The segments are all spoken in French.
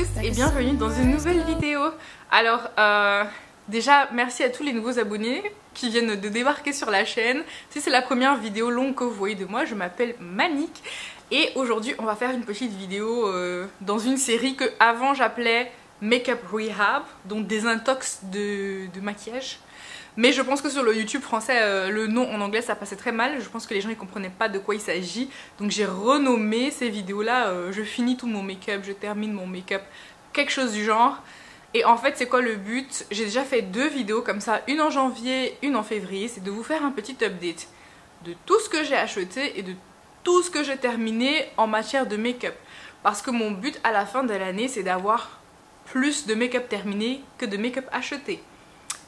tous et bienvenue dans une nouvelle vidéo. Alors déjà merci à tous les nouveaux abonnés qui viennent de débarquer sur la chaîne. Si c'est la première vidéo longue que vous voyez de moi, je m'appelle Manique et aujourd'hui on va faire une petite vidéo dans une série que avant j'appelais Makeup Rehab, donc désintox de maquillage. Mais je pense que sur le YouTube français, le nom en anglais ça passait très mal. Je pense que les gens ne comprenaient pas de quoi il s'agit. Donc j'ai renommé ces vidéos là, je finis tout mon make-up, je termine mon make-up, quelque chose du genre. Et en fait c'est quoi le but? J'ai déjà fait deux vidéos comme ça, une en janvier, une en février. C'est de vous faire un petit update de tout ce que j'ai acheté et de tout ce que j'ai terminé en matière de make-up. Parce que mon but à la fin de l'année c'est d'avoir plus de make-up terminé que de make-up acheté.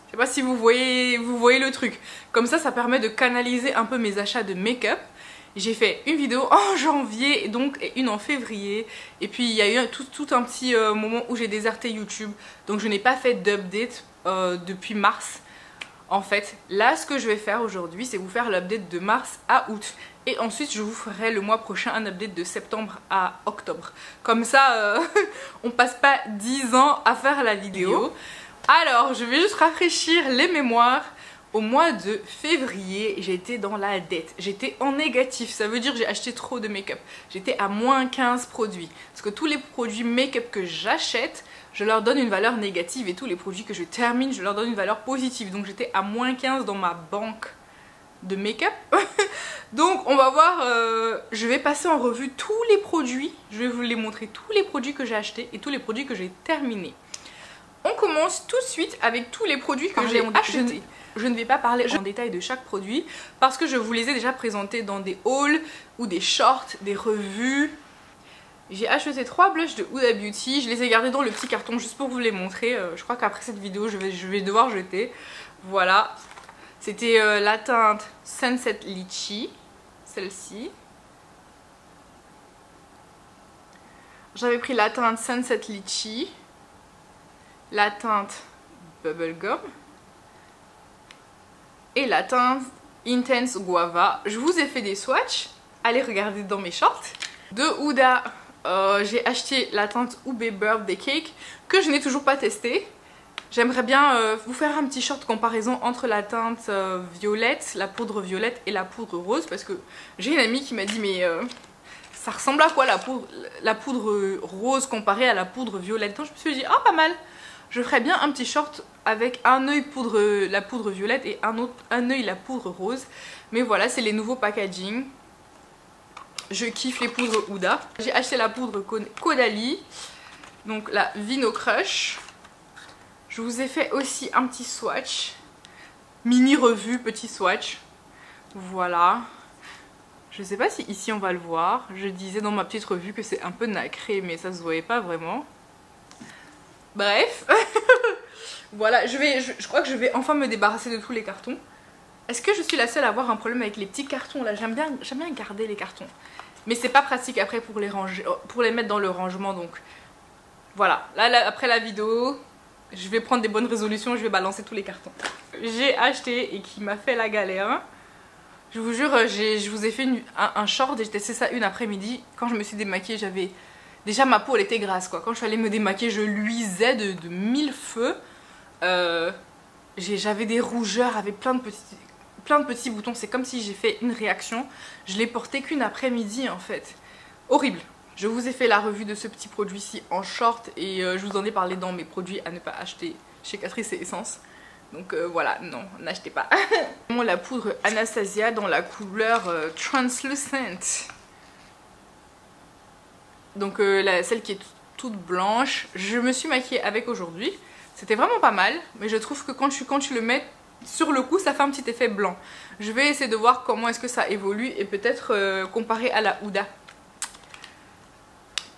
Je sais pas si vous voyez le truc. Comme ça permet de canaliser un peu mes achats de make-up. J'ai fait une vidéo en janvier et une en février. Et puis il y a eu tout un petit moment où j'ai déserté YouTube. Donc je n'ai pas fait d'update depuis mars. En fait, là ce que je vais faire aujourd'hui, c'est vous faire l'update de mars à août. Et ensuite je vous ferai le mois prochain un update de septembre à octobre. Comme ça, on passe pas 10 ans à faire la vidéo. Alors, je vais juste rafraîchir les mémoires. Au mois de février, j'étais dans la dette. J'étais en négatif, ça veut dire que j'ai acheté trop de make-up. J'étais à moins 15 produits. Parce que tous les produits make-up que j'achète, je leur donne une valeur négative. Et tous les produits que je termine, je leur donne une valeur positive. Donc j'étais à moins 15 dans ma banque de make-up. Donc on va voir, je vais passer en revue tous les produits. Je vais vous les montrer, tous les produits que j'ai achetés et tous les produits que j'ai terminés. On commence tout de suite avec tous les produits que j'ai achetés. Je ne vais pas parler en détail de chaque produit parce que je vous les ai déjà présentés dans des hauls ou des shorts, des revues. J'ai acheté 3 blushs de Huda Beauty. Je les ai gardés dans le petit carton juste pour vous les montrer. Je crois qu'après cette vidéo, je vais devoir jeter. Voilà. C'était la teinte Sunset Litchi. Celle-ci. J'avais pris la teinte Sunset Litchi. La teinte Bubblegum et la teinte Intense Guava. Je vous ai fait des swatchs, allez regarder dans mes shorts. De Huda, j'ai acheté la teinte Ube Birthday Cake que je n'ai toujours pas testée. J'aimerais bien vous faire un petit short comparaison entre la teinte violette, la poudre violette et la poudre rose, parce que j'ai une amie qui m'a dit mais ça ressemble à quoi la poudre rose comparée à la poudre violette? Donc je me suis dit ah pas mal. Je ferais bien un petit short avec un œil la poudre violette et un œil la poudre rose. Mais voilà, c'est les nouveaux packaging. Je kiffe les poudres Huda. J'ai acheté la poudre Caudalie, donc la Vino Crush. Je vous ai fait aussi un petit swatch. Mini revue, petit swatch. Voilà. Je sais pas si ici on va le voir. Je disais dans ma petite revue que c'est un peu nacré, mais ça se voyait pas vraiment. Bref, voilà, je crois que je vais enfin me débarrasser de tous les cartons. Est-ce que je suis la seule à avoir un problème avec les petits cartons là? J'aime bien garder les cartons. Mais c'est pas pratique après pour les ranger, pour les mettre dans le rangement. Donc voilà, là après la vidéo, je vais prendre des bonnes résolutions, je vais balancer tous les cartons. J'ai acheté et qui m'a fait la galère. Je vous jure, je vous ai fait un short et j'ai testé ça une après-midi. Quand je me suis démaquillée, j'avais... Déjà ma peau elle était grasse quoi, quand je suis allée me démaquiller je luisais de mille feux. J'avais des rougeurs avec plein de petits boutons, c'est comme si j'ai fait une réaction. Je l'ai porté qu'une après-midi en fait. Horrible. Je vous ai fait la revue de ce petit produit-ci en short et je vous en ai parlé dans mes produits à ne pas acheter chez Catrice et Essence. Donc voilà, non, n'achetez pas. La poudre Anastasia dans la couleur Translucent. Donc celle qui est toute blanche, je me suis maquillée avec aujourd'hui. C'était vraiment pas mal, mais je trouve que quand tu le mets sur le cou, ça fait un petit effet blanc. Je vais essayer de voir comment est-ce que ça évolue et peut-être comparer à la Huda.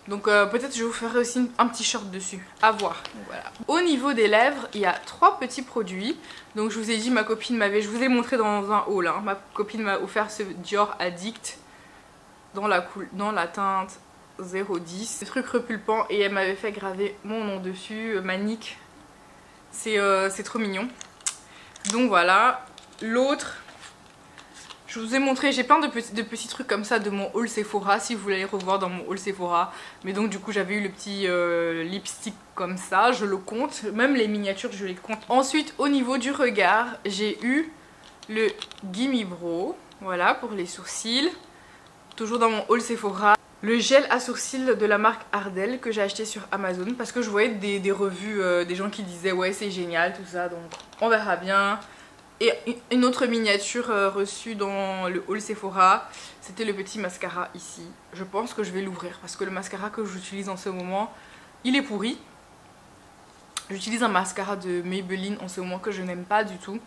Donc peut-être je vous ferai aussi un petit short dessus, à voir. Voilà. Au niveau des lèvres, il y a 3 petits produits. Donc je vous ai dit, ma copine je vous ai montré dans un haul, hein. Ma copine m'a offert ce Dior Addict dans la teinte 010, des trucs repulpants et elle m'avait fait graver mon nom dessus, Manique. C'est trop mignon. Donc voilà. L'autre, Je vous ai montré, j'ai plein de petits trucs comme ça de mon haul Sephora, si vous voulez les revoir dans mon haul Sephora. Mais donc du coup j'avais eu le petit lipstick comme ça, je le compte. Même les miniatures je les compte. Ensuite au niveau du regard, j'ai eu le Gimme Brow, voilà pour les sourcils. Toujours dans mon haul Sephora. Le gel à sourcils de la marque Ardell que j'ai acheté sur Amazon. Parce que je voyais des revues, des gens qui disaient ouais c'est génial tout ça. Donc on verra bien. Et une autre miniature reçue dans le haul Sephora, c'était le petit mascara ici. Je pense que je vais l'ouvrir parce que le mascara que j'utilise en ce moment, il est pourri. J'utilise un mascara de Maybelline en ce moment que je n'aime pas du tout.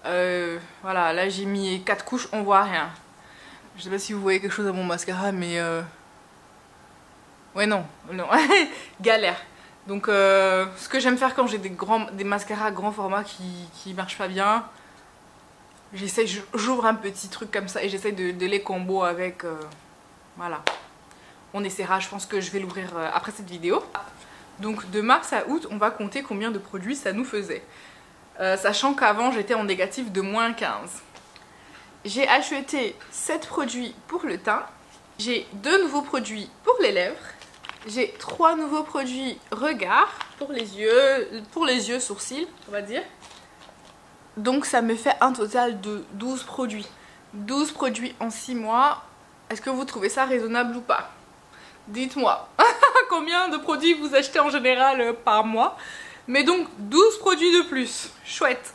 Voilà, là j'ai mis 4 couches, on voit rien. Je sais pas si vous voyez quelque chose à mon mascara, mais ouais non, galère. Donc ce que j'aime faire quand j'ai des mascaras grand format qui marchent pas bien, j'ouvre un petit truc comme ça et j'essaie de les combo avec, voilà. On essaiera, je pense que je vais l'ouvrir après cette vidéo. Donc de mars à août, on va compter combien de produits ça nous faisait. Sachant qu'avant j'étais en négatif de -15. J'ai acheté 7 produits pour le teint. J'ai 2 nouveaux produits pour les lèvres. J'ai 3 nouveaux produits regard pour les yeux, sourcils, on va dire. Donc ça me fait un total de 12 produits. 12 produits en 6 mois. Est-ce que vous trouvez ça raisonnable ou pas? Dites-moi. Combien de produits vous achetez en général par mois? Mais donc 12 produits de plus. Chouette.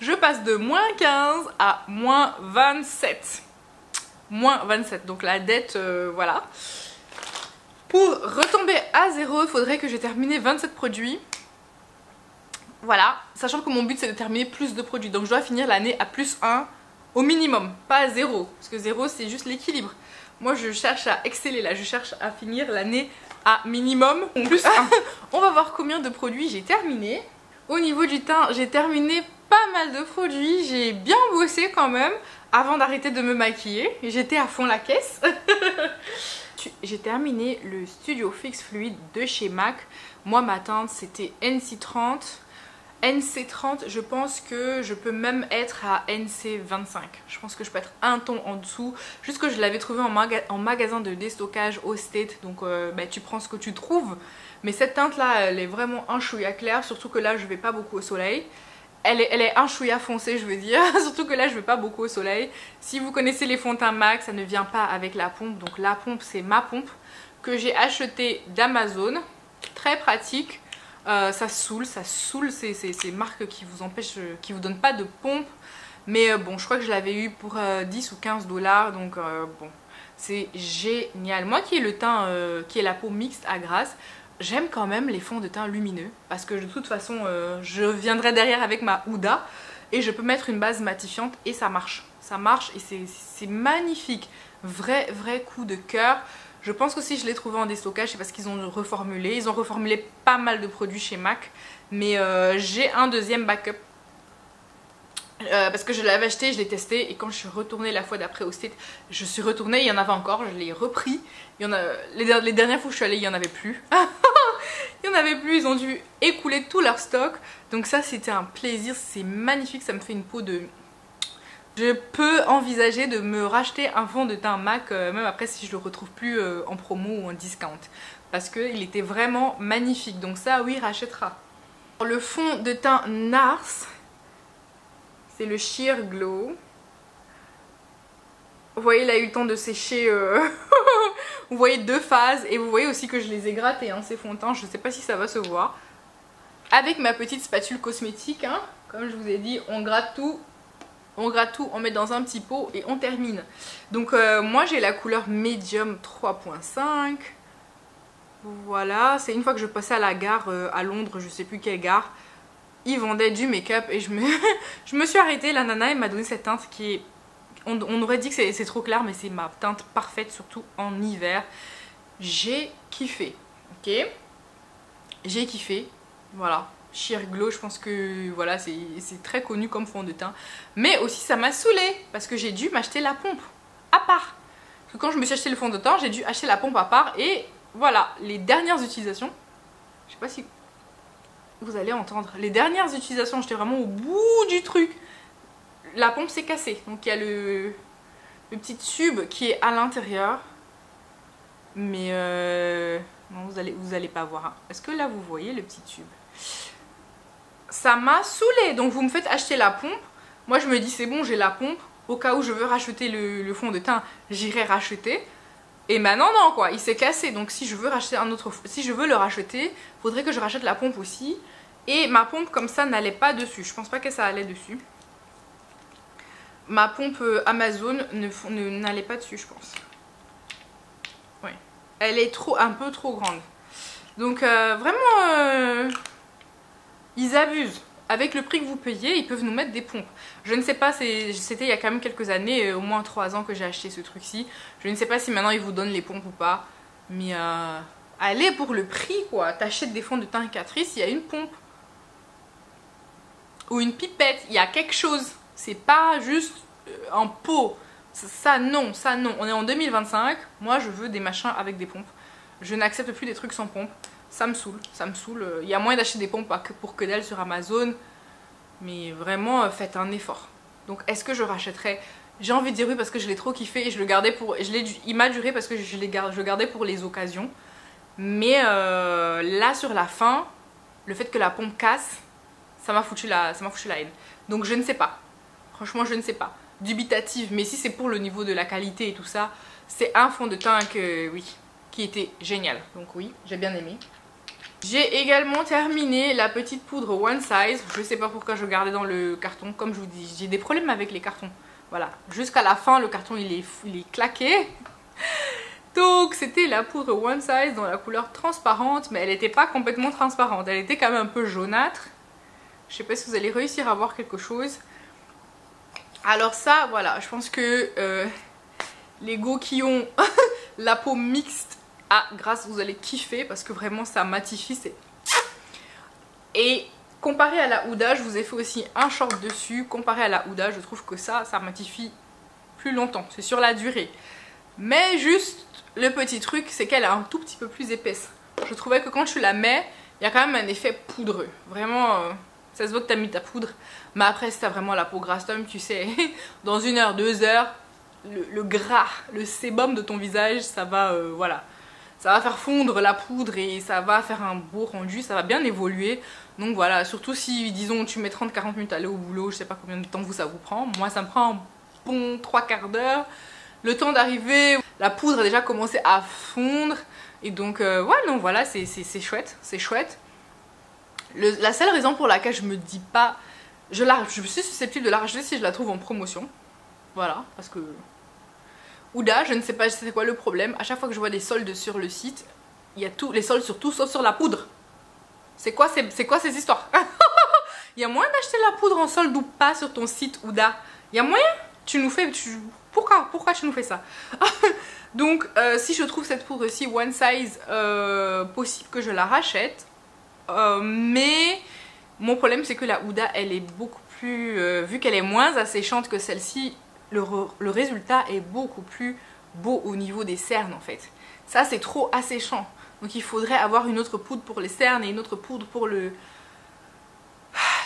Je passe de -15 à -27. -27. Donc la dette, voilà. Pour retomber à 0, il faudrait que j'ai terminé 27 produits. Voilà, sachant que mon but c'est de terminer plus de produits. Donc je dois finir l'année à +1 au minimum, pas à 0. Parce que 0 c'est juste l'équilibre. Moi je cherche à exceller là, je cherche à finir l'année à minimum +1. On va voir combien de produits j'ai terminé. Au niveau du teint, j'ai terminé pas mal de produits. J'ai bien bossé quand même avant d'arrêter de me maquiller. J'étais à fond la caisse. J'ai terminé le Studio Fix Fluid de chez MAC. Moi ma teinte c'était NC30. NC30, je pense que je peux même être à NC25. Je pense que je peux être un ton en dessous. Juste que je l'avais trouvé en magasin de déstockage au State. Donc bah, tu prends ce que tu trouves. Mais cette teinte là, elle est vraiment un chouïa clair. Surtout que là, je vais pas beaucoup au soleil. Elle est un chouïa foncé, je veux dire. Surtout que là, je vais pas beaucoup au soleil. Si vous connaissez les fonds de teint MAC, ça ne vient pas avec la pompe. Donc la pompe, c'est ma pompe que j'ai achetée d'Amazon. Très pratique. Ça saoule ces marques qui vous empêchent, qui vous donnent pas de pompe. Mais bon, je crois que je l'avais eu pour 10 ou 15 $. Donc bon, c'est génial. Moi qui ai le teint, qui est la peau mixte à grasse, j'aime quand même les fonds de teint lumineux. Parce que de toute façon, je viendrai derrière avec ma Huda. Et je peux mettre une base matifiante et ça marche. Ça marche et c'est magnifique. Vrai coup de cœur. Je pense que si je l'ai trouvé en déstockage, c'est parce qu'ils ont reformulé. Ils ont reformulé pas mal de produits chez MAC. Mais j'ai un deuxième backup. Parce que je l'avais acheté, je l'ai testé. Et quand je suis retournée la fois d'après au State, je suis retournée, il y en avait encore. Je l'ai repris. Les dernières fois où je suis allée, il n'y en avait plus. Il n'y en avait plus, ils ont dû écouler tout leur stock. Donc ça, c'était un plaisir. C'est magnifique, ça me fait une peau de... Je peux envisager de me racheter un fond de teint MAC, même après si je le retrouve plus en promo ou en discount. Parce qu'il était vraiment magnifique. Donc ça, oui, rachètera. Le fond de teint NARS, c'est le Sheer Glow. Vous voyez, il a eu le temps de sécher. Vous voyez 2 phases. Et vous voyez aussi que je les ai grattés, hein, ces fonds de teint. Je ne sais pas si ça va se voir. Avec ma petite spatule cosmétique, hein, comme je vous ai dit, on gratte tout. On gratte tout, on met dans un petit pot et on termine. Donc moi j'ai la couleur Medium 3.5. Voilà, c'est une fois que je passais à la gare à Londres, je sais plus quelle gare. Ils vendaient du make-up et je me suis arrêtée. La nana elle m'a donné cette teinte qui est... On aurait dit que c'est trop clair, mais c'est ma teinte parfaite, surtout en hiver. J'ai kiffé, ok. J'ai kiffé, voilà. Sheer Glow, je pense que voilà, c'est très connu comme fond de teint. Mais aussi ça m'a saoulée parce que j'ai dû m'acheter la pompe à part. Parce que quand je me suis acheté le fond de teint, j'ai dû acheter la pompe à part. Et voilà, les dernières utilisations, je sais pas si vous allez entendre, les dernières utilisations, j'étais vraiment au bout du truc. La pompe s'est cassée. Donc il y a le petit tube qui est à l'intérieur. Mais non, vous allez pas voir. Hein. Est-ce que là vous voyez le petit tube? Ça m'a saoulée. Donc vous me faites acheter la pompe. Moi je me dis c'est bon, j'ai la pompe. Au cas où je veux racheter le fond de teint, j'irai racheter. Et maintenant non quoi, il s'est cassé. Donc si je veux racheter si je veux le racheter, faudrait que je rachète la pompe aussi. Et ma pompe comme ça n'allait pas dessus. Je pense pas que ça allait dessus. Ma pompe Amazon n'allait pas dessus, je pense. Oui. Elle est un peu trop grande. Donc vraiment, ils abusent. Avec le prix que vous payez, ils peuvent nous mettre des pompes. Je ne sais pas, c'était il y a quand même quelques années, au moins 3 ans que j'ai acheté ce truc-ci. Je ne sais pas si maintenant ils vous donnent les pompes ou pas. Mais allez pour le prix quoi. T'achètes des fonds de teint Catrice, il y a une pompe. Ou une pipette, il y a quelque chose. C'est pas juste un pot. Ça non, ça non. On est en 2025. Moi je veux des machins avec des pompes. Je n'accepte plus des trucs sans pompe. Ça me saoule, ça me saoule. Il y a moyen d'acheter des pompes pour que dalle sur Amazon. Mais vraiment, faites un effort. Donc est-ce que je rachèterais? J'ai envie de dire oui parce que je l'ai trop kiffé et je le gardais pour... il m'a duré parce que je le gardais pour les occasions. Mais là sur la fin, le fait que la pompe casse, ça m'a foutu la haine. Donc je ne sais pas. Franchement je ne sais pas. Dubitative, mais si c'est pour le niveau de la qualité et tout ça, c'est un fond de teint que oui, qui était génial. Donc oui, j'ai bien aimé. J'ai également terminé la petite poudre One Size. Je sais pas pourquoi je gardais dans le carton. Comme je vous dis, j'ai des problèmes avec les cartons. Voilà, jusqu'à la fin le carton il est claqué. Donc c'était la poudre One Size dans la couleur transparente, mais elle n'était pas complètement transparente. Elle était quand même un peu jaunâtre. Je sais pas si vous allez réussir à voir quelque chose. Alors ça, voilà, je pense que les go qui ont la peau mixte, grâce, vous allez kiffer parce que vraiment ça matifie. Et comparé à la Huda, je vous ai fait aussi un short dessus. Comparé à la Huda, je trouve que ça matifie plus longtemps. C'est sur la durée. Mais juste le petit truc, c'est qu'elle est un tout petit peu plus épaisse. Je trouvais que quand tu la mets, il y a quand même un effet poudreux. Vraiment, ça se voit que tu as mis ta poudre. Mais après, si tu as vraiment la peau grasse, tu sais, dans 1 heure, 2 heures, le gras, le sébum de ton visage, ça va, voilà. Ça va faire fondre la poudre et ça va faire un beau rendu, ça va bien évoluer. Donc voilà, surtout si, disons, tu mets 30-40 minutes à aller au boulot, je sais pas combien de temps ça vous prend. Moi, ça me prend un bon 3/4 d'heure. Le temps d'arriver, la poudre a déjà commencé à fondre. Et donc, ouais, non, voilà, c'est chouette, c'est chouette. La seule raison pour laquelle je me dis pas... Je suis susceptible de la racheter si je la trouve en promotion. Voilà, parce que... Huda, je ne sais pas c'est quoi le problème. À chaque fois que je vois des soldes sur le site, il y a les soldes sur tout sauf sur la poudre. C'est quoi ces histoires? Il y a moyen d'acheter la poudre en solde ou pas sur ton site Huda? Il y a moyen? Tu nous fais... Pourquoi tu nous fais ça? Donc si je trouve cette poudre-ci One Size, possible que je la rachète. Mais mon problème c'est que la Huda elle est beaucoup plus... vu qu'elle est moins asséchante que celle-ci, le résultat est beaucoup plus beau au niveau des cernes en fait. Ça c'est trop asséchant. Donc il faudrait avoir une autre poudre pour les cernes et une autre poudre pour le...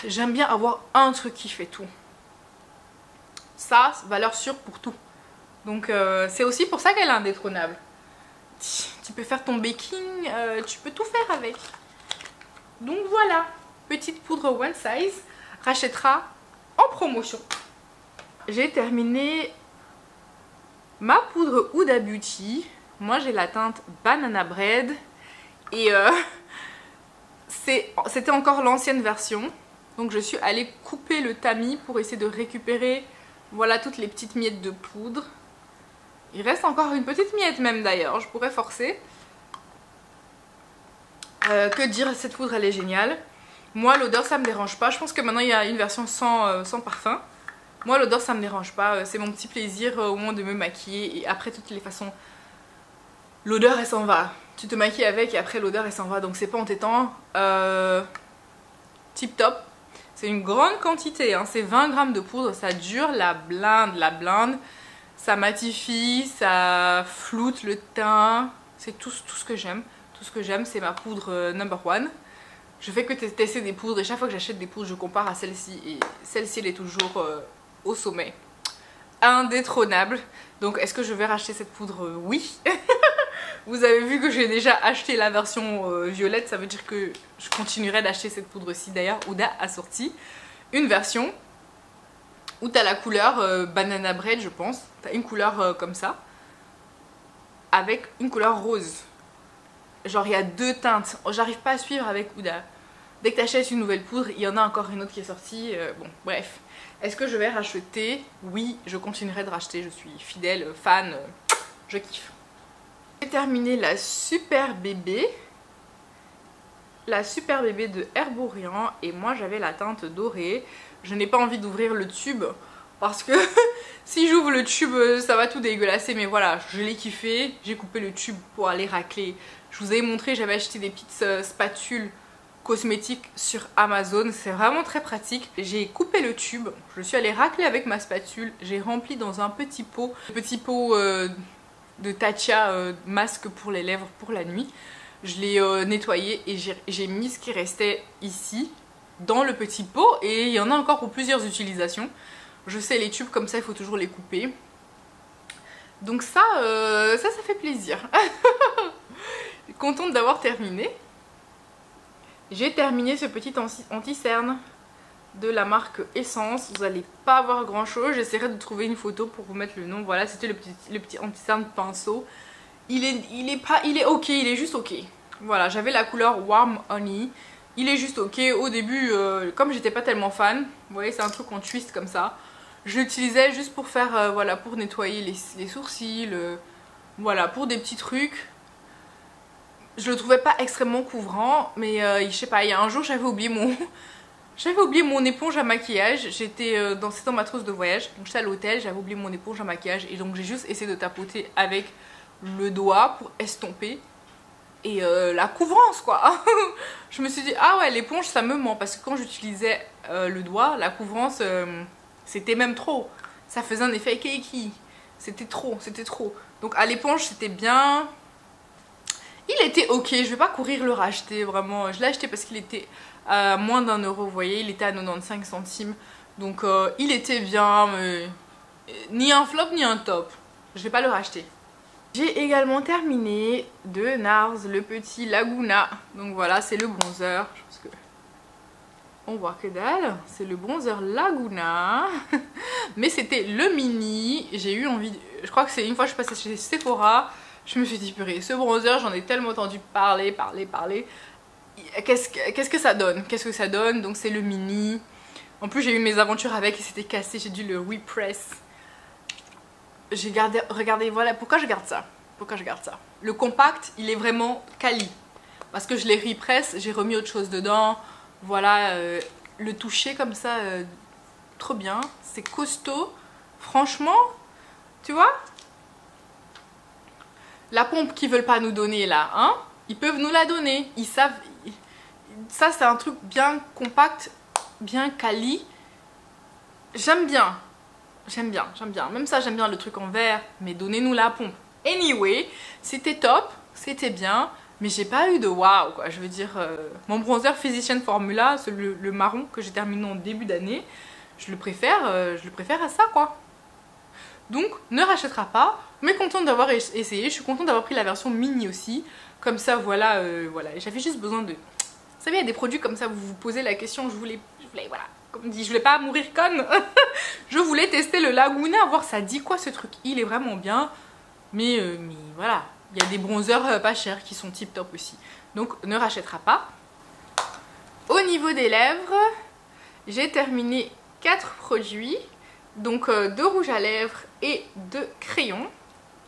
J'aime bien avoir un truc qui fait tout. Ça, valeur sûre pour tout. Donc c'est aussi pour ça qu'elle est indétrônable. Tu peux faire ton baking, tu peux tout faire avec. Donc voilà, petite poudre One Size, rachètera en promotion. J'ai terminé ma poudre Huda Beauty. Moi j'ai la teinte Banana Bread. Et c'était encore l'ancienne version. Donc je suis allée couper le tamis pour essayer de récupérer, voilà, toutes les petites miettes de poudre. Il reste encore une petite miette même d'ailleurs, je pourrais forcer. Que dire, cette poudre elle est géniale. Moi l'odeur ça me dérange pas. Je pense que maintenant il y a une version sans parfum. Moi l'odeur ça me dérange pas. C'est mon petit plaisir au moment de me maquiller. Et après, de toutes les façons, l'odeur elle s'en va. Tu te maquilles avec et après l'odeur elle s'en va. Donc c'est pas entêtant. Tip top. C'est une grande quantité, hein. C'est 20 grammes de poudre. Ça dure la blinde, la blinde. Ça matifie, ça floute le teint. C'est tout ce que j'aime. Tout ce que j'aime, c'est ma poudre number one. Je fais que tester des poudres et chaque fois que j'achète des poudres, je compare à celle-ci. Et celle-ci, elle est toujours au sommet. indétrônable. Donc est-ce que je vais racheter cette poudre? Oui. Vous avez vu que j'ai déjà acheté la version violette, ça veut dire que je continuerai d'acheter cette poudre-ci. D'ailleurs, Huda a sorti une version où tu as la couleur banana bread, je pense. Tu as une couleur comme ça, avec une couleur rose. Genre il y a deux teintes. J'arrive pas à suivre avec Huda. Dès que tu achètes une nouvelle poudre, il y en a encore une autre qui est sortie. Bon, bref. Est-ce que je vais racheter? Oui, je continuerai de racheter. Je suis fidèle, fan. Je kiffe. J'ai terminé la Super Bébé. La Super Bébé de Herborian. Et moi, j'avais la teinte dorée. Je n'ai pas envie d'ouvrir le tube. Parce que si j'ouvre le tube, ça va tout dégueulasser. Mais voilà, je l'ai kiffé. J'ai coupé le tube pour aller racler. Je vous avais montré, j'avais acheté des petites spatules cosmétiques sur Amazon. C'est vraiment très pratique. J'ai coupé le tube. Je suis allée racler avec ma spatule. J'ai rempli dans un petit pot. De Tatcha masque pour les lèvres pour la nuit. Je l'ai nettoyé et j'ai mis ce qui restait ici dans le petit pot. Et il y en a encore pour plusieurs utilisations. Je sais, les tubes comme ça, il faut toujours les couper. Donc ça fait plaisir. Contente d'avoir terminé. J'ai terminé ce petit anti-cerne de la marque Essence. Vous n'allez pas voir grand chose. J'essaierai de trouver une photo pour vous mettre le nom. Voilà, c'était le petit anti-cerne pinceau. Il est ok, il est juste ok. Voilà, j'avais la couleur Warm Honey. Il est juste ok. Au début, comme j'étais pas tellement fan, vous voyez, c'est un truc en twist comme ça. Je l'utilisais juste pour faire, voilà, pour nettoyer les sourcils. Voilà, pour des petits trucs. Je le trouvais pas extrêmement couvrant, mais je sais pas, il y a un jour j'avais oublié mon éponge à maquillage. C'était dans ma trousse de voyage, donc j'étais à l'hôtel, j'avais oublié mon éponge à maquillage et donc j'ai juste essayé de tapoter avec le doigt pour estomper et la couvrance quoi. Je me suis dit ah ouais, l'éponge ça me ment, parce que quand j'utilisais le doigt, la couvrance c'était même trop, ça faisait un effet cakey, c'était trop. Donc à l'éponge c'était bien. Il était ok, je vais pas courir le racheter vraiment. Je l'ai acheté parce qu'il était à moins d'1 euro, vous voyez, il était à 95 centimes. Donc il était bien, mais ni un flop ni un top. Je vais pas le racheter. J'ai également terminé de NARS le petit Laguna. Donc voilà, c'est le bronzer. Je pense que on voit que dalle. C'est le bronzer Laguna. Mais c'était le mini. J'ai eu envie. Je crois que c'est une fois que je suis passée chez Sephora. Je me suis dit purée, ce bronzer, j'en ai tellement entendu parler. Qu'est-ce que ça donne? Donc c'est le mini. En plus j'ai eu mes aventures avec et c'était cassé, j'ai dû le repress. Regardez, voilà, pourquoi je garde ça? Le compact, il est vraiment quali. Parce que je l'ai repress, j'ai remis autre chose dedans. Voilà, le toucher comme ça, trop bien. C'est costaud. Franchement, tu vois? La pompe qu'ils veulent pas nous donner là, hein, ils peuvent nous la donner. Ils savent. Ça c'est un truc bien compact, bien quali. J'aime bien. Même ça j'aime bien le truc en verre, mais donnez-nous la pompe. Anyway, c'était top, c'était bien, mais j'ai pas eu de waouh quoi. Je veux dire, mon bronzer Physician Formula, le marron que j'ai terminé en début d'année, je le préfère à ça quoi. Donc ne rachètera pas, mais contente d'avoir essayé. Je suis contente d'avoir pris la version mini aussi. Comme ça voilà, j'avais juste besoin de... Vous savez, il y a des produits comme ça, vous vous posez la question, je voulais voilà, comme dit, je voulais pas mourir conne. Je voulais tester le Laguna, voir ça dit quoi ce truc. Il est vraiment bien, mais voilà, il y a des bronzers pas chers qui sont tip top aussi. Donc ne rachètera pas. Au niveau des lèvres, j'ai terminé 4 produits. Donc 2 rouges à lèvres et 2 crayons.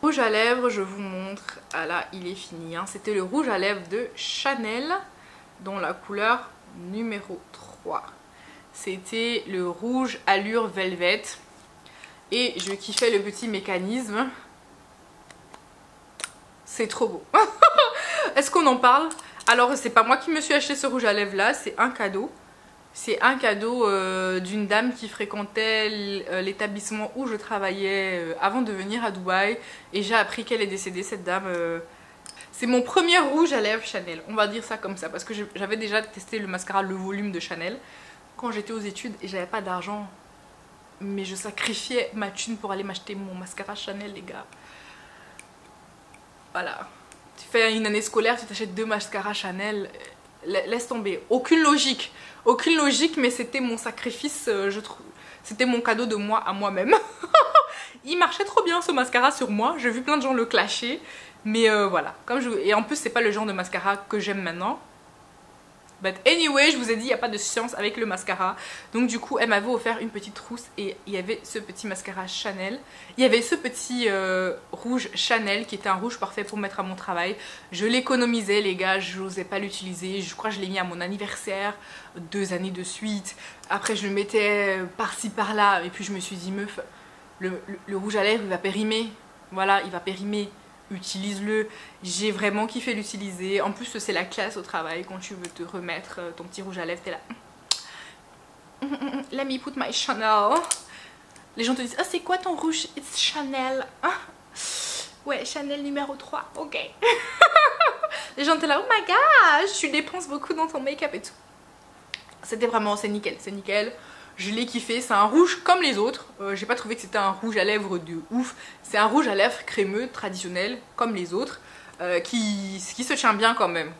Rouge à lèvres, je vous montre. Ah là, il est fini. Hein. C'était le rouge à lèvres de Chanel, dans la couleur numéro 3. C'était le rouge Allure Velvet. Et je kiffais le petit mécanisme. C'est trop beau. Est-ce qu'on en parle? Alors, c'est pas moi qui me suis acheté ce rouge à lèvres là, c'est un cadeau. C'est un cadeau d'une dame qui fréquentait l'établissement où je travaillais avant de venir à Dubaï. Et j'ai appris qu'elle est décédée, cette dame. C'est mon premier rouge à lèvres Chanel, on va dire ça comme ça. Parce que j'avais déjà testé le mascara Le Volume de Chanel quand j'étais aux études et j'avais pas d'argent mais je sacrifiais ma thune pour aller m'acheter mon mascara Chanel, les gars. Voilà. Tu fais une année scolaire, tu t'achètes 2 mascaras Chanel, laisse tomber. Aucune logique, mais c'était mon sacrifice, je trouve. C'était mon cadeau de moi à moi-même. Il marchait trop bien ce mascara sur moi, j'ai vu plein de gens le clasher. Mais voilà, et en plus c'est pas le genre de mascara que j'aime maintenant. But anyway, je vous ai dit, il n'y a pas de science avec le mascara. Donc du coup, elle m'avait offert une petite trousse et il y avait ce petit mascara Chanel. Il y avait ce petit rouge Chanel qui était un rouge parfait pour mettre à mon travail. Je l'économisais les gars, je n'osais pas l'utiliser. Je crois que je l'ai mis à mon anniversaire 2 années de suite. Après je le mettais par-ci par-là et puis je me suis dit meuf, le rouge à lèvres il va périmer. Voilà, il va périmer. Utilise-le, j'ai vraiment kiffé l'utiliser. En plus c'est la classe au travail quand tu veux te remettre ton petit rouge à lèvres, t'es là let me put my Chanel. Les gens te disent ah c'est quoi ton rouge? It's Chanel. Ah, ouais Chanel numéro 3, ok. Les gens étaient là oh my gosh tu dépenses beaucoup dans ton make-up et tout. C'était vraiment, c'est nickel, c'est nickel. Je l'ai kiffé, c'est un rouge comme les autres. J'ai pas trouvé que c'était un rouge à lèvres de ouf. C'est un rouge à lèvres crémeux, traditionnel, comme les autres, qui se tient bien quand même.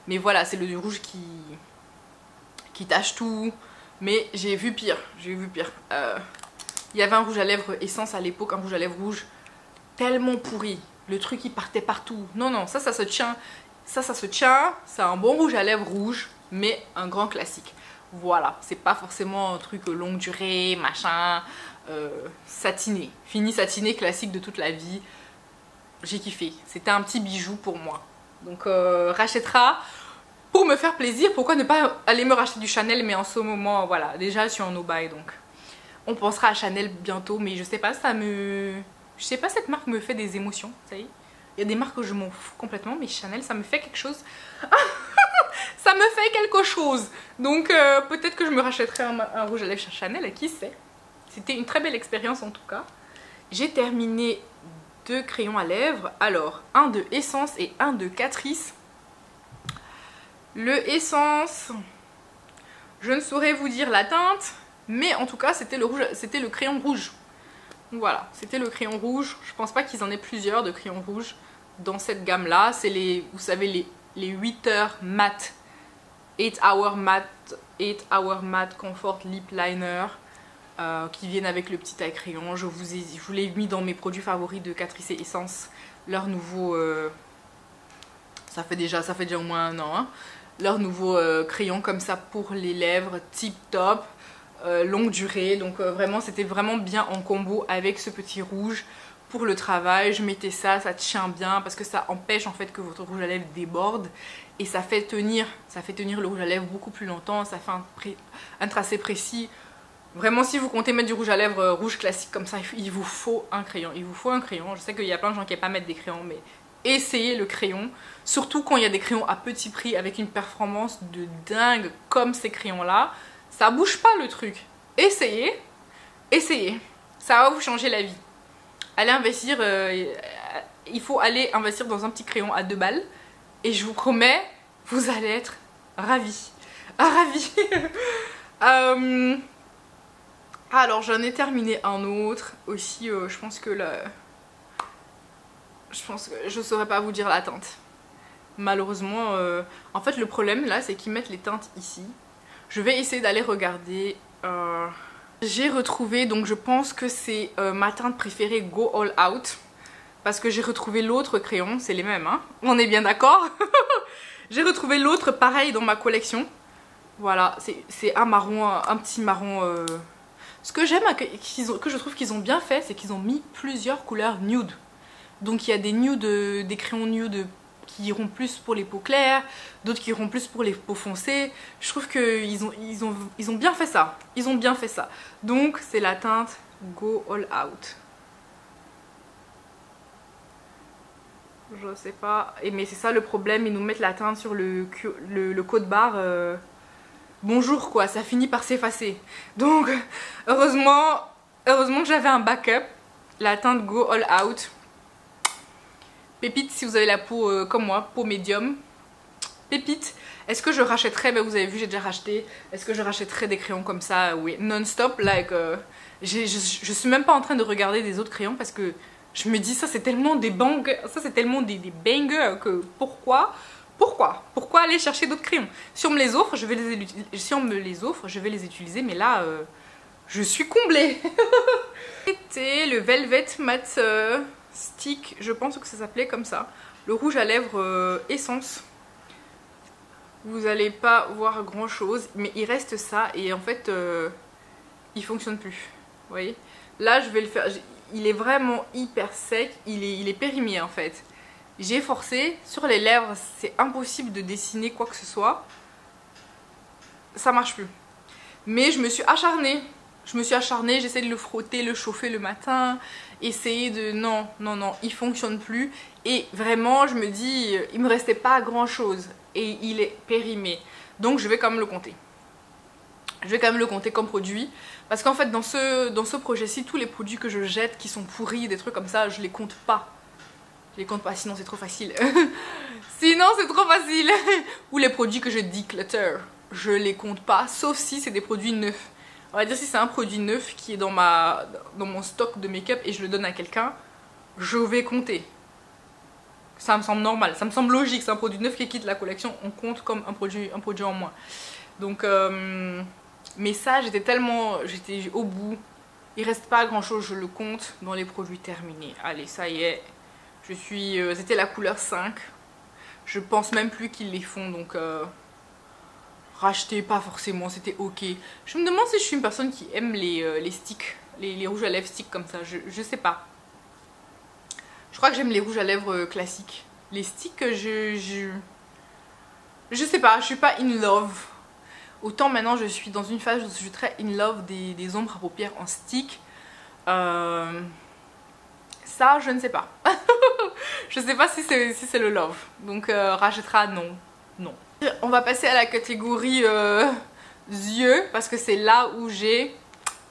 Mais voilà, c'est le rouge qui tache tout. Mais j'ai vu pire, Il y avait un rouge à lèvres essence à l'époque, un rouge à lèvres rouge tellement pourri. Le truc il partait partout. Non, ça se tient. Ça se tient. C'est un bon rouge à lèvres rouge, mais un grand classique. Voilà, c'est pas forcément un truc longue durée, machin, satiné. Fini satiné, classique de toute la vie. J'ai kiffé, c'était un petit bijou pour moi. Donc rachètera pour me faire plaisir. Pourquoi ne pas aller me racheter du Chanel? Mais en ce moment, voilà, déjà je suis en no-buy donc on pensera à Chanel bientôt. Mais je sais pas, je sais pas, cette marque me fait des émotions, ça y est. Il y a des marques que je m'en fous complètement, mais Chanel ça me fait quelque chose. Ça me fait quelque chose. Donc peut-être que je me rachèterai un rouge à lèvres Chanel, qui sait. C'était une très belle expérience en tout cas. J'ai terminé 2 crayons à lèvres. Alors, un de Essence et un de Catrice. Le Essence, je ne saurais vous dire la teinte, mais en tout cas c'était le crayon rouge. Voilà, c'était le crayon rouge. Je pense pas qu'ils en aient plusieurs de crayons rouges dans cette gamme là. C'est les, vous savez, les 8 heures mat, 8 hour matte comfort lip liner qui viennent avec le petit taille crayon. Je vous l'ai mis dans mes produits favoris de Catrice et Essence. Leur nouveau ça fait déjà au moins 1 an hein. Leur nouveau crayon comme ça pour les lèvres, tip top, longue durée. Donc vraiment c'était vraiment bien en combo avec ce petit rouge. Pour le travail, je mettais ça tient bien parce que ça empêche en fait que votre rouge à lèvres déborde et ça fait tenir le rouge à lèvres beaucoup plus longtemps, ça fait un tracé précis. Vraiment si vous comptez mettre du rouge à lèvres rouge classique comme ça, il vous faut un crayon, Je sais qu'il y a plein de gens qui n'aiment pas mettre des crayons mais essayez le crayon, surtout quand il y a des crayons à petit prix avec une performance de dingue comme ces crayons là, ça bouge pas le truc. Essayez, ça va vous changer la vie. Allez investir, il faut aller investir dans un petit crayon à 2 balles et je vous promets, vous allez être ravis. Ravis. Alors j'en ai terminé un autre aussi, je pense que je saurais pas vous dire la teinte. Malheureusement, en fait le problème là c'est qu'ils mettent les teintes ici. Je vais essayer d'aller regarder. J'ai retrouvé, donc je pense que c'est ma teinte préférée Go All Out. Parce que j'ai retrouvé l'autre crayon, c'est les mêmes, hein. On est bien d'accord. J'ai retrouvé l'autre pareil dans ma collection. Voilà, c'est un marron, un petit marron. Ce que j'aime, que je trouve qu'ils ont bien fait, c'est qu'ils ont mis plusieurs couleurs nude. Donc il y a des nudes, des crayons nude qui iront plus pour les peaux claires, d'autres qui iront plus pour les peaux foncées. Je trouve qu'ils ont bien fait ça. Ils ont bien fait ça. Donc c'est la teinte Go All Out. Je sais pas. Mais c'est ça le problème, ils nous mettent la teinte sur le code barre. Bonjour quoi, ça finit par s'effacer. Donc heureusement que j'avais un backup. La teinte Go All Out. Pépite si vous avez la peau comme moi, peau médium. Pépite. Est-ce que je rachèterais, ben vous avez vu j'ai déjà racheté, est-ce que je rachèterais des crayons comme ça? Oui, non-stop, like, je suis même pas en train de regarder des autres crayons parce que je me dis ça c'est tellement des bangers, ça c'est tellement des bangers que pourquoi aller chercher d'autres crayons? Si on me les offre, je vais les utiliser, mais là, je suis comblée. C'était le Velvet Matte Stick, je pense que ça s'appelait comme ça. Le rouge à lèvres essence. Vous allez pas voir grand chose, mais il reste ça et en fait, il fonctionne plus. Vous voyez? Là, je vais le faire. Il est vraiment hyper sec, il est périmé en fait. J'ai forcé, sur les lèvres, c'est impossible de dessiner quoi que ce soit. Ça marche plus. Mais je me suis acharnée. J'essaie de le frotter, le chauffer le matin, essayer de... Non, il fonctionne plus. Et vraiment, je me dis, il me restait pas grand chose. Et il est périmé. Donc je vais quand même le compter. Je vais quand même le compter comme produit. Parce qu'en fait, dans ce projet-ci, tous les produits que je jette, qui sont pourris, des trucs comme ça, je les compte pas. Je les compte pas, sinon c'est trop facile. Sinon c'est trop facile. Ou les produits que je declutter, je les compte pas, sauf si c'est des produits neufs. On va dire si c'est un produit neuf qui est dans mon stock de make-up et je le donne à quelqu'un, je vais compter. Ça me semble normal, ça me semble logique, c'est un produit neuf qui quitte la collection, on compte comme un produit en moins. Donc, mais ça j'étais au bout, il reste pas grand chose, je le compte dans les produits terminés. Allez, ça y est. C'était la couleur 5. Je pense même plus qu'ils les font, donc racheter pas forcément, c'était ok. Je me demande si je suis une personne qui aime les sticks, les rouges à lèvres sticks comme ça, je sais pas. Je crois que j'aime les rouges à lèvres classiques. Les sticks, je sais pas, je suis pas in love. Autant maintenant je suis dans une phase où je suis très in love des ombres à paupières en stick. Ça, je ne sais pas. Je sais pas si c'est le love. Donc, rachètera, non. On va passer à la catégorie yeux, parce que c'est là où j'ai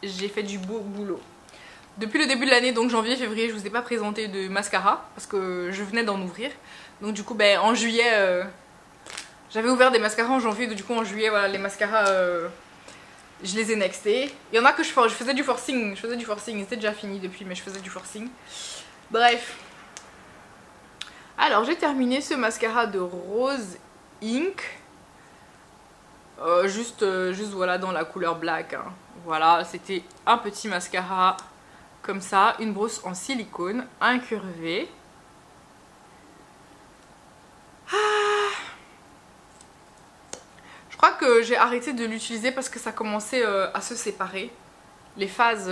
fait du beau boulot. Depuis le début de l'année, donc janvier, février, je vous ai pas présenté de mascara, parce que je venais d'en ouvrir. Donc du coup, ben, en juillet, j'avais ouvert des mascaras en janvier, donc du coup en juillet, voilà, les mascaras... je les ai nextés. Il y en a que je faisais du forcing. C'était déjà fini depuis, mais je faisais du forcing. Bref. Alors, j'ai terminé ce mascara de Rose Ink. Juste voilà, dans la couleur black. Hein. Voilà, c'était un petit mascara comme ça. Une brosse en silicone, incurvée. Je crois que j'ai arrêté de l'utiliser parce que ça commençait à se séparer. Les phases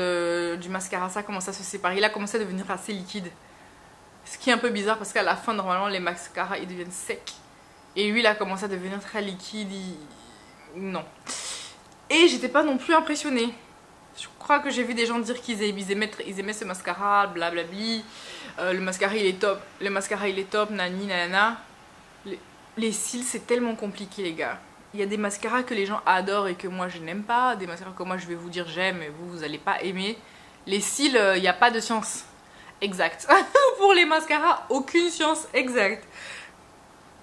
du mascara, ça commençait à se séparer. Il a commencé à devenir assez liquide. Ce qui est un peu bizarre parce qu'à la fin, normalement, les mascaras, ils deviennent secs. Et lui, il a commencé à devenir très liquide. Non. Et j'étais pas non plus impressionnée. Je crois que j'ai vu des gens dire qu'ils aimaient ce mascara, blablabli. Le mascara, il est top. Le mascara, il est top, nani, nanana. Les cils, c'est tellement compliqué, les gars. Il y a des mascaras que les gens adorent et que moi je n'aime pas. Des mascaras que moi je vais vous dire j'aime et vous allez pas aimer. Les cils, il n'y a pas de science exacte. Pour les mascaras, aucune science exacte.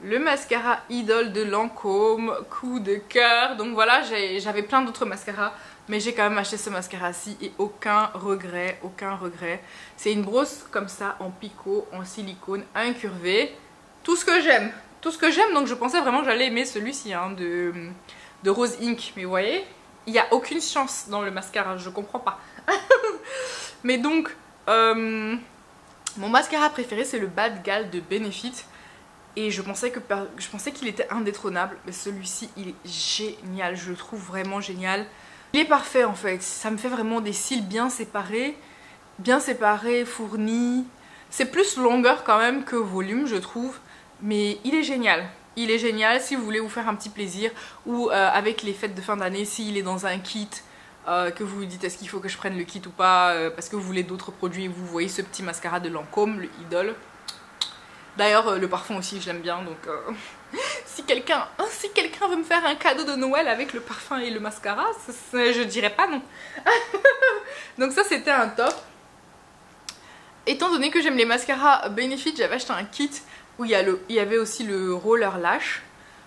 Le mascara Idole de Lancôme, coup de cœur. Donc voilà, j'avais plein d'autres mascaras. Mais j'ai quand même acheté ce mascara-ci et aucun regret, aucun regret. C'est une brosse comme ça, en picot, en silicone, incurvée. Tout ce que j'aime. Tout ce que j'aime, donc je pensais vraiment que j'allais aimer celui-ci hein, de Rose Ink. Mais vous voyez, il n'y a aucune chance dans le mascara, je comprends pas. Mais donc, mon mascara préféré c'est le Bad Gal de Benefit. Et je pensais qu'il était indétrônable. Mais celui-ci, il est génial, je le trouve vraiment génial. Il est parfait en fait, ça me fait vraiment des cils bien séparés, fournis. C'est plus longueur quand même que volume je trouve. Mais il est génial. Il est génial si vous voulez vous faire un petit plaisir. Ou avec les fêtes de fin d'année, s'il est dans un kit, que vous vous dites est-ce qu'il faut que je prenne le kit ou pas, parce que vous voulez d'autres produits. Vous voyez ce petit mascara de Lancôme, le Idole. D'ailleurs le parfum aussi je l'aime bien. Donc si quelqu'un veut me faire un cadeau de Noël avec le parfum et le mascara, je dirais pas non. Donc ça c'était un top. Étant donné que j'aime les mascaras Benefit, j'avais acheté un kit où il y avait aussi le roller lash.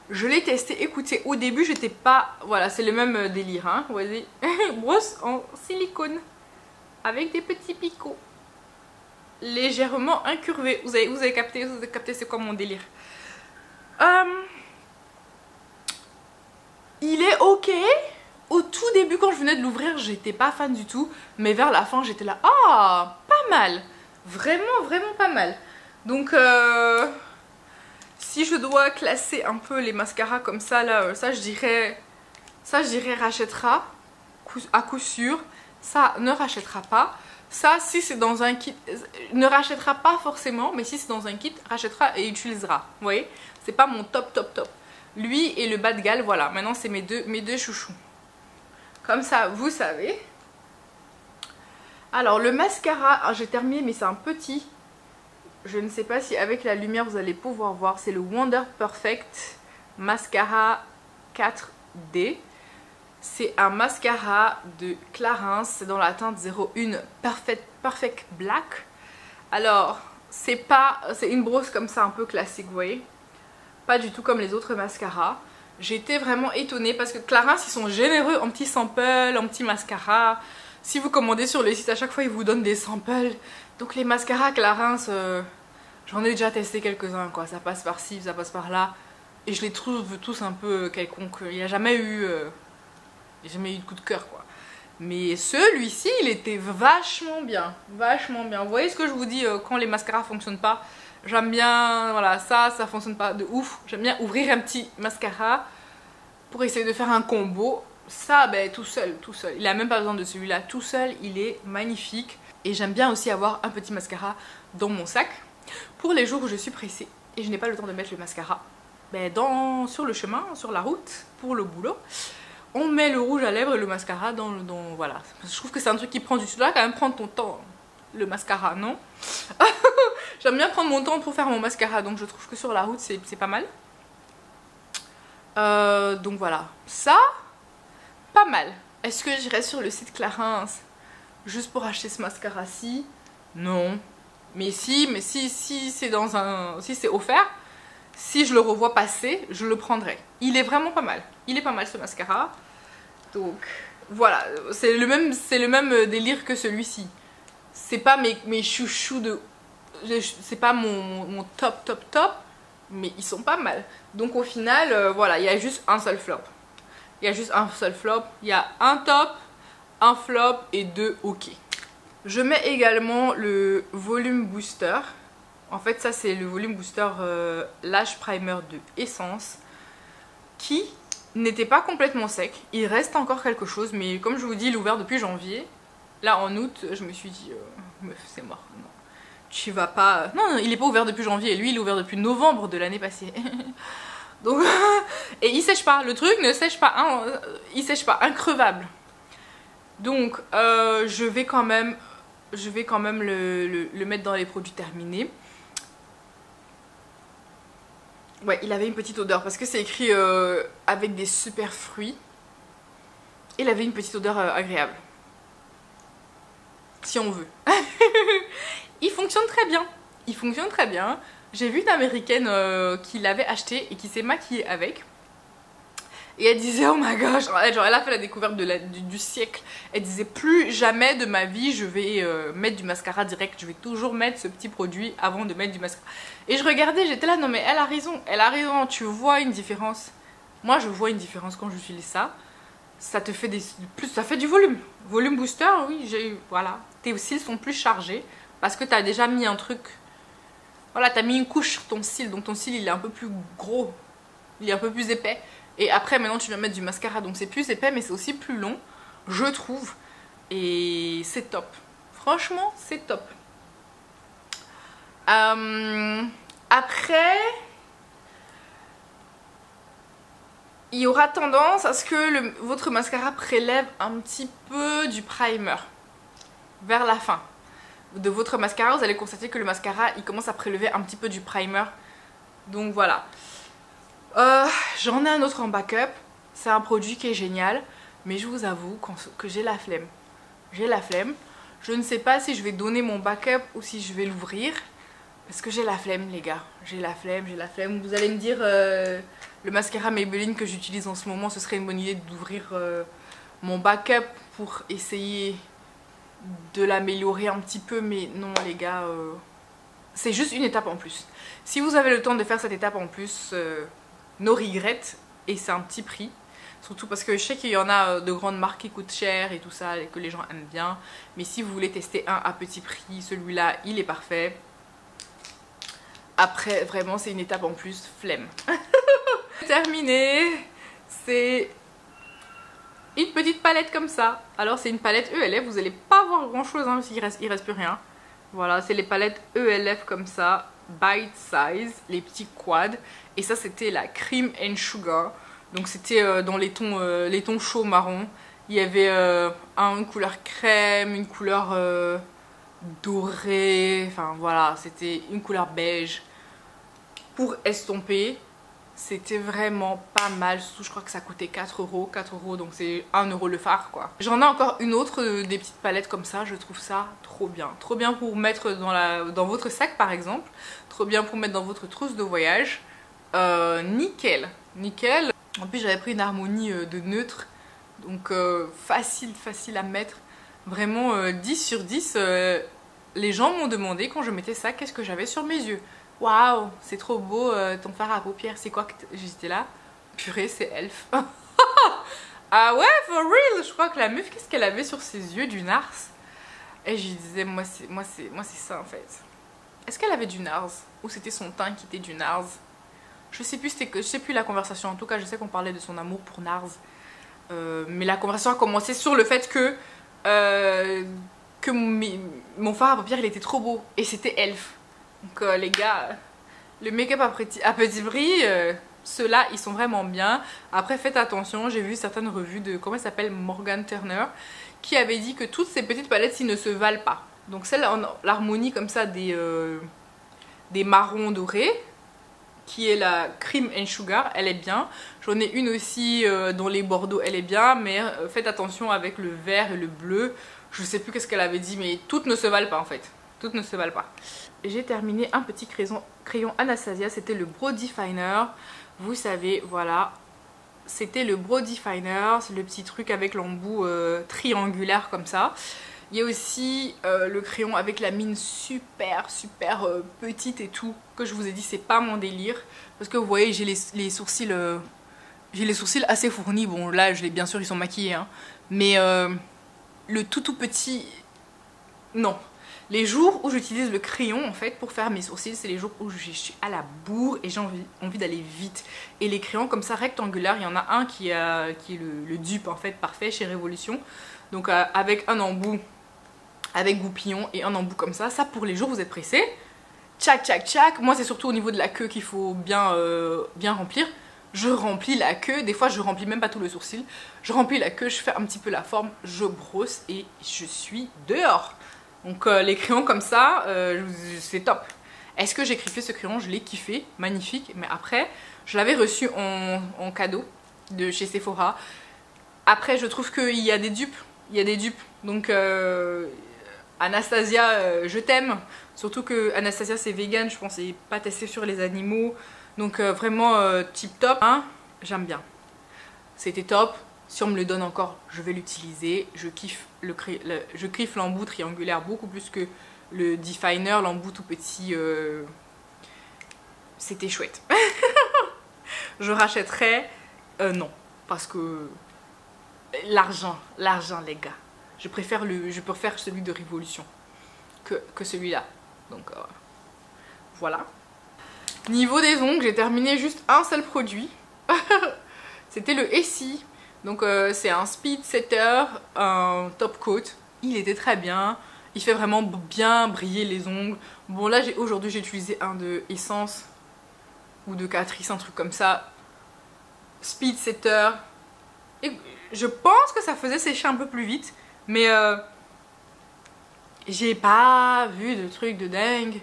Je l'ai testé, écoutez, au début j'étais pas... Voilà, c'est le même délire, hein. Vous voyez, brosse en silicone avec des petits picots légèrement incurvés. Vous avez capté c'est quoi mon délire. Il est ok. Au tout début quand je venais de l'ouvrir j'étais pas fan du tout, mais vers la fin j'étais là, ah, pas mal, vraiment vraiment pas mal. Donc si je dois classer un peu les mascaras comme ça là, ça je dirais rachètera à coup sûr, ça ne rachètera pas. Ça, si c'est dans un kit, ne rachètera pas forcément, mais si c'est dans un kit, rachètera et utilisera. Vous voyez, c'est pas mon top. Lui et le bas de galle, voilà. Maintenant, c'est mes deux chouchous. Comme ça, vous savez. Alors, le mascara, j'ai terminé, mais c'est un petit. Je ne sais pas si avec la lumière, vous allez pouvoir voir. C'est le Wonder Perfect Mascara 4D. C'est un mascara de Clarins, c'est dans la teinte 01 Perfect Black. Alors, c'est une brosse comme ça un peu classique, vous voyez. Pas du tout comme les autres mascaras. J'ai été vraiment étonnée parce que Clarins, ils sont généreux en petits samples, en petits mascaras. Si vous commandez sur le site, à chaque fois, ils vous donnent des samples. Donc les mascaras Clarins, j'en ai déjà testé quelques-uns, quoi. Ça passe par-ci, ça passe par-là. Et je les trouve tous un peu quelconques. Il n'y a jamais eu... J'ai jamais eu de coup de cœur, quoi. Mais celui-ci, il était vachement bien. Vachement bien. Vous voyez ce que je vous dis quand les mascaras fonctionnent pas? J'aime bien, voilà, ça fonctionne pas de ouf. J'aime bien ouvrir un petit mascara pour essayer de faire un combo. Ça, ben, tout seul. Il a même pas besoin de celui-là. Tout seul, il est magnifique. Et j'aime bien aussi avoir un petit mascara dans mon sac pour les jours où je suis pressée et je n'ai pas le temps de mettre le mascara. Ben, sur le chemin, sur la route, pour le boulot. On met le rouge à lèvres et le mascara voilà. Je trouve que c'est un truc qui prend du temps. Tu dois quand même prendre ton temps, le mascara, non? J'aime bien prendre mon temps pour faire mon mascara, donc je trouve que sur la route c'est pas mal. Donc voilà, ça, pas mal. Est-ce que j'irai sur le site Clarins juste pour acheter ce mascara-ci? Non. Mais si c'est si c'est offert, si je le revois passer, je le prendrai. Il est vraiment pas mal. Il est pas mal ce mascara. Donc voilà, c'est le même délire que celui-ci. C'est pas mes chouchous de... C'est pas mon top, mais ils sont pas mal. Donc au final, voilà, il y a juste un seul flop. Il y a juste un seul flop. Il y a un top, un flop et 2 ok. Je mets également le Volume Booster. En fait, ça c'est le Volume Booster Lash Primer de Essence qui n'était pas complètement sec. Il reste encore quelque chose, mais comme je vous dis, il est ouvert depuis janvier. Là en août, je me suis dit, meuf, c'est mort. Non, tu vas pas... Non, il est pas ouvert depuis janvier. Lui, il est ouvert depuis novembre de l'année passée. Donc, et il sèche pas. Le truc ne sèche pas. Hein, il sèche pas. Increvable. Donc, je vais quand même le mettre dans les produits terminés. Ouais, il avait une petite odeur parce que c'est écrit avec des super fruits. Il avait une petite odeur agréable. Si on veut. Il fonctionne très bien. Il fonctionne très bien. J'ai vu une américaine qui l'avait acheté et qui s'est maquillée avec. Et elle disait, oh my gosh, genre elle a fait la découverte du siècle. Elle disait, plus jamais de ma vie je vais mettre du mascara direct. Je vais toujours mettre ce petit produit avant de mettre du mascara. Et je regardais, j'étais là, non mais elle a raison, tu vois une différence. Moi je vois une différence quand j'utilise ça. Ça te fait ça fait du volume. Volume booster, oui, voilà. Tes cils sont plus chargés parce que tu as déjà mis un truc. Voilà, tu as mis une couche sur ton cil, donc ton cil il est un peu plus gros, il est un peu plus épais. Et après maintenant tu viens mettre du mascara, donc c'est plus épais mais c'est aussi plus long, je trouve. Et c'est top. Franchement, c'est top. Après, il y aura tendance à ce que votre mascara prélève un petit peu du primer vers la fin de votre mascara. Vous allez constater que le mascara il commence à prélever un petit peu du primer. Donc voilà. J'en ai un autre en backup. C'est un produit qui est génial, mais je vous avoue que j'ai la flemme. J'ai la flemme. Je ne sais pas si je vais donner mon backup ou si je vais l'ouvrir. Parce que j'ai la flemme les gars, j'ai la flemme. Vous allez me dire, le mascara Maybelline que j'utilise en ce moment, ce serait une bonne idée d'ouvrir mon backup pour essayer de l'améliorer un petit peu. Mais non les gars, c'est juste une étape en plus. Si vous avez le temps de faire cette étape en plus, no regrets, et c'est un petit prix. Surtout parce que je sais qu'il y en a de grandes marques qui coûtent cher et tout ça, et que les gens aiment bien. Mais si vous voulez tester un à petit prix, celui-là, il est parfait. Après, vraiment, c'est une étape en plus, flemme. Terminé, c'est une petite palette comme ça. Alors, c'est une palette ELF, vous n'allez pas voir grand-chose, hein, parce qu'il reste plus rien. Voilà, c'est les palettes ELF comme ça, bite size, les petits quads. Et ça, c'était la Cream and Sugar. Donc, c'était dans les tons chauds marron. Il y avait une couleur crème, une couleur dorée. Enfin, voilà, c'était une couleur beige. Pour estomper, c'était vraiment pas mal. Surtout, je crois que ça coûtait 4 euros. 4 euros, donc c'est 1 euro le fard, quoi. J'en ai encore une autre, des petites palettes comme ça. Je trouve ça trop bien. Trop bien pour mettre dans votre sac, par exemple. Trop bien pour mettre dans votre trousse de voyage. Nickel. Nickel. En plus, j'avais pris une harmonie de neutre. Donc, facile à mettre. Vraiment, 10 sur 10. Les gens m'ont demandé, quand je mettais ça, qu'est-ce que j'avais sur mes yeux. Waouh, c'est trop beau ton fard à paupières, c'est quoi que j'étais là? Purée, c'est Elf. Ah ouais, for real. Je crois que la meuf, qu'est-ce qu'elle avait sur ses yeux? Du Nars. Et je lui disais, moi c'est ça en fait. Est-ce qu'elle avait du Nars? Ou c'était son teint qui était du Nars? Je sais plus la conversation. En tout cas, je sais qu'on parlait de son amour pour Nars. Mais la conversation a commencé sur le fait que mon fard à paupières, il était trop beau. Et c'était Elf. Donc les gars, le make-up à petit prix, ceux-là ils sont vraiment bien. Après faites attention, j'ai vu certaines revues de, comment elle s'appelle, Morgan Turner, qui avait dit que toutes ces petites palettes, ils ne se valent pas. Donc celle en l'harmonie comme ça des marrons dorés, qui est la Cream and Sugar, elle est bien. J'en ai une aussi dans les bordeaux, elle est bien, mais faites attention avec le vert et le bleu. Je sais plus qu'est-ce qu'elle avait dit, mais toutes ne se valent pas en fait. Toutes ne se valent pas. J'ai terminé un petit crayon Anastasia, c'était le Brow Definer. Vous savez, voilà, c'était le Brow Definer, c'est le petit truc avec l'embout triangulaire comme ça. Il y a aussi le crayon avec la mine super petite et tout, que je vous ai dit c'est pas mon délire. Parce que vous voyez, j'ai les sourcils assez fournis. Bon là, bien sûr ils sont maquillés, hein. Mais le tout petit, non. Les jours où j'utilise le crayon en fait pour faire mes sourcils, c'est les jours où je suis à la bourre et j'ai envie d'aller vite. Et les crayons comme ça rectangulaires, il y en a un qui est le dupe en fait parfait chez Révolution. Donc avec un embout avec goupillon et un embout comme ça pour les jours où vous êtes pressés. Tchac. Moi c'est surtout au niveau de la queue qu'il faut bien remplir. Je remplis la queue, des fois je remplis même pas tout le sourcil. Je remplis la queue, je fais un petit peu la forme, je brosse et je suis dehors. Donc les crayons comme ça, c'est top. Est-ce que j'ai kiffé ce crayon? Je l'ai kiffé, magnifique. Mais après, je l'avais reçu en cadeau de chez Sephora. Après, je trouve qu'il y a des dupes. Donc Anastasia, je t'aime. Surtout que Anastasia c'est vegan, je pense, et pas testé sur les animaux. Donc vraiment tip top. Hein, j'aime bien. C'était top. Si on me le donne encore, je vais l'utiliser. Je kiffe l'embout triangulaire beaucoup plus que le Definer, l'embout tout petit. C'était chouette. Je rachèterais non, parce que l'argent les gars. Je préfère celui de Révolution que celui-là. Donc voilà. Niveau des ongles, j'ai terminé juste un seul produit. C'était le Essie. Donc c'est un speed setter, un top coat. Il était très bien. Il fait vraiment bien briller les ongles. Bon là aujourd'hui j'ai utilisé un de Essence ou de Catrice, un truc comme ça. Speed setter. Et je pense que ça faisait sécher un peu plus vite. Mais j'ai pas vu de truc de dingue.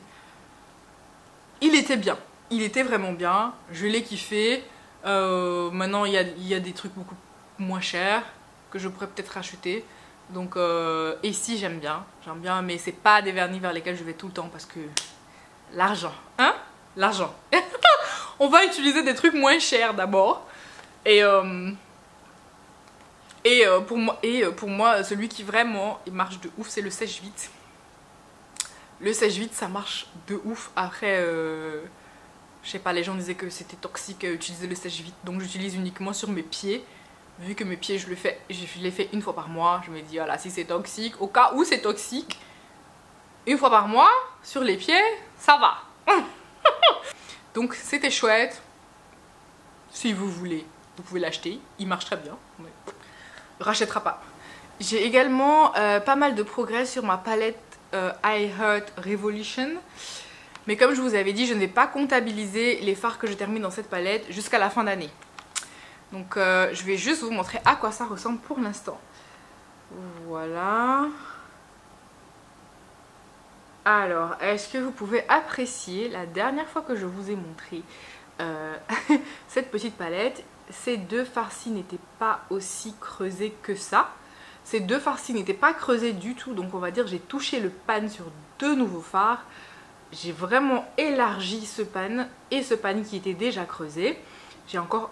Il était bien. Il était vraiment bien. Je l'ai kiffé. Maintenant il y a des trucs beaucoup moins chers que je pourrais peut-être racheter. Donc ici j'aime bien, mais c'est pas des vernis vers lesquels je vais tout le temps parce que l'argent, hein? L'argent. On va utiliser des trucs moins chers d'abord. Et pour moi, celui qui vraiment il marche de ouf, c'est le sèche-vite. Le sèche-vite, ça marche de ouf. Après, je sais pas, les gens disaient que c'était toxique à utiliser le sèche-vite. Donc j'utilise uniquement sur mes pieds. Vu que mes pieds, je les fais une fois par mois. Je me dis, voilà, si c'est toxique, au cas où c'est toxique, une fois par mois, sur les pieds, ça va. Donc c'était chouette. Si vous voulez, vous pouvez l'acheter. Il marche très bien. Mais rachètera pas. J'ai également pas mal de progrès sur ma palette I Heart Revolution. Mais comme je vous avais dit, je ne vais pas comptabiliser les fards que je termine dans cette palette jusqu'à la fin d'année. Donc je vais juste vous montrer à quoi ça ressemble pour l'instant. Voilà. Alors, est-ce que vous pouvez apprécier la dernière fois que je vous ai montré cette petite palette? Ces deux farcis n'étaient pas aussi creusés que ça. Ces deux farcis n'étaient pas creusés du tout. Donc on va dire j'ai touché le pan sur deux nouveaux fards. J'ai vraiment élargi ce pan et ce pan qui était déjà creusé. J'ai encore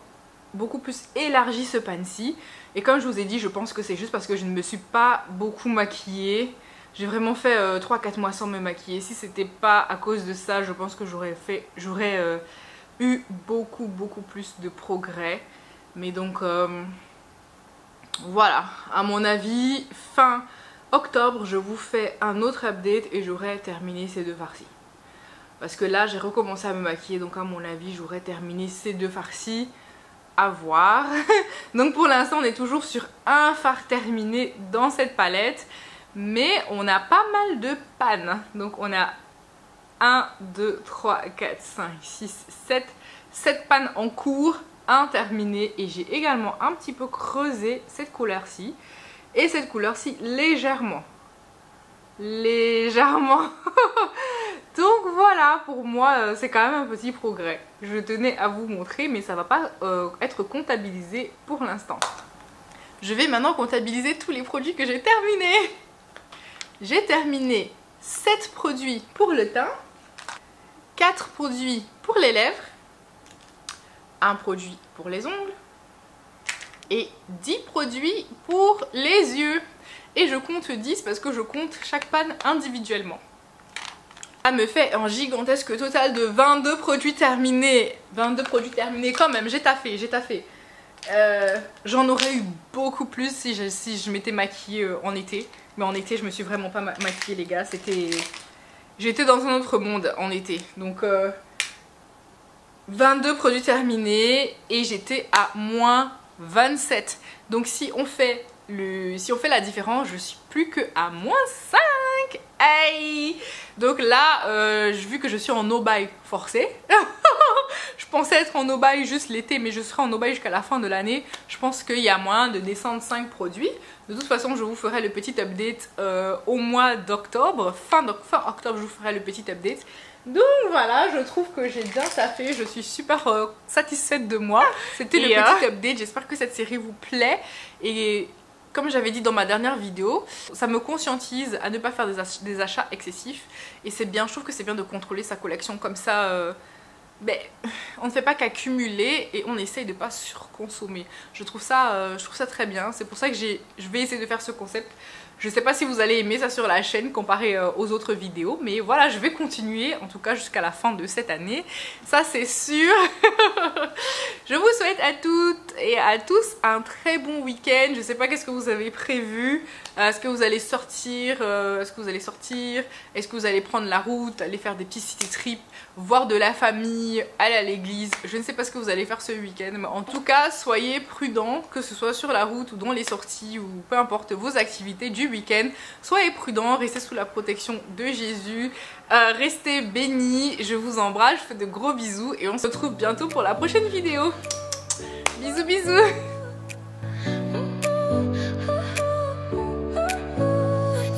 beaucoup plus élargi ce pan-ci. Et comme je vous ai dit, je pense que c'est juste parce que je ne me suis pas beaucoup maquillée. J'ai vraiment fait 3-4 mois sans me maquiller. Si c'était pas à cause de ça, je pense que j'aurais eu beaucoup plus de progrès. Mais donc voilà, à mon avis, fin octobre, je vous fais un autre update et j'aurai terminé ces deux farcis. Parce que là, j'ai recommencé à me maquiller, donc à mon avis, j'aurai terminé ces deux farcis. À voir. Donc pour l'instant, on est toujours sur un fard terminé dans cette palette. Mais on a pas mal de pannes. Donc on a 1, 2, 3, 4, 5, 6, 7 pannes en cours, un terminé. Et j'ai également un petit peu creusé cette couleur-ci. Et cette couleur-ci légèrement. Légèrement. Donc voilà, pour moi c'est quand même un petit progrès. Je tenais à vous montrer, mais ça ne va pas être comptabilisé pour l'instant. Je vais maintenant comptabiliser tous les produits que j'ai terminés. J'ai terminé 7 produits pour le teint, 4 produits pour les lèvres, 1 produit pour les ongles et 10 produits pour les yeux. Et je compte 10 parce que je compte chaque panne individuellement. Ça me fait un gigantesque total de 22 produits terminés. 22 produits terminés quand même, j'ai taffé. J'en aurais eu beaucoup plus si je m'étais maquillée en été. Mais en été, je me suis vraiment pas maquillée, les gars. J'étais dans un autre monde en été. Donc 22 produits terminés et j'étais à moins 27. Donc si on fait la différence, je suis plus que à moins 5. Hey, donc là, vu que je suis en no-buy forcé, je pensais être en no-buy juste l'été, mais je serai en no-buy jusqu'à la fin de l'année. Je pense qu'il y a moyen de descendre 5 produits. De toute façon, je vous ferai le petit update au mois d'octobre. Fin octobre, je vous ferai le petit update. Donc voilà, je trouve que j'ai bien taffé. Je suis super satisfaite de moi. C'était le petit update. J'espère que cette série vous plaît. Et comme j'avais dit dans ma dernière vidéo, ça me conscientise à ne pas faire des achats excessifs. Et c'est bien, je trouve que c'est bien de contrôler sa collection comme ça. On ne fait pas qu'accumuler et on essaye de ne pas surconsommer. Je trouve ça très bien. C'est pour ça que je vais essayer de faire ce concept. Je ne sais pas si vous allez aimer ça sur la chaîne comparé aux autres vidéos. Mais voilà, je vais continuer en tout cas jusqu'à la fin de cette année. Ça c'est sûr. Je vous souhaite à toutes et à tous un très bon week-end. Je ne sais pas qu'est-ce que vous avez prévu. Est-ce que vous allez sortir? Est-ce que vous allez prendre la route, aller faire des petits city trips, voir de la famille, aller à l'église? Je ne sais pas ce que vous allez faire ce week-end. Mais en tout cas, soyez prudents, que ce soit sur la route ou dans les sorties ou peu importe vos activités du week-end. Soyez prudents, restez sous la protection de Jésus. Restez bénis. Je vous embrasse, je fais de gros bisous et on se retrouve bientôt pour la prochaine vidéo. Bisous bisous.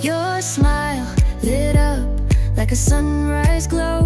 Your smile lit up like a sunrise glow.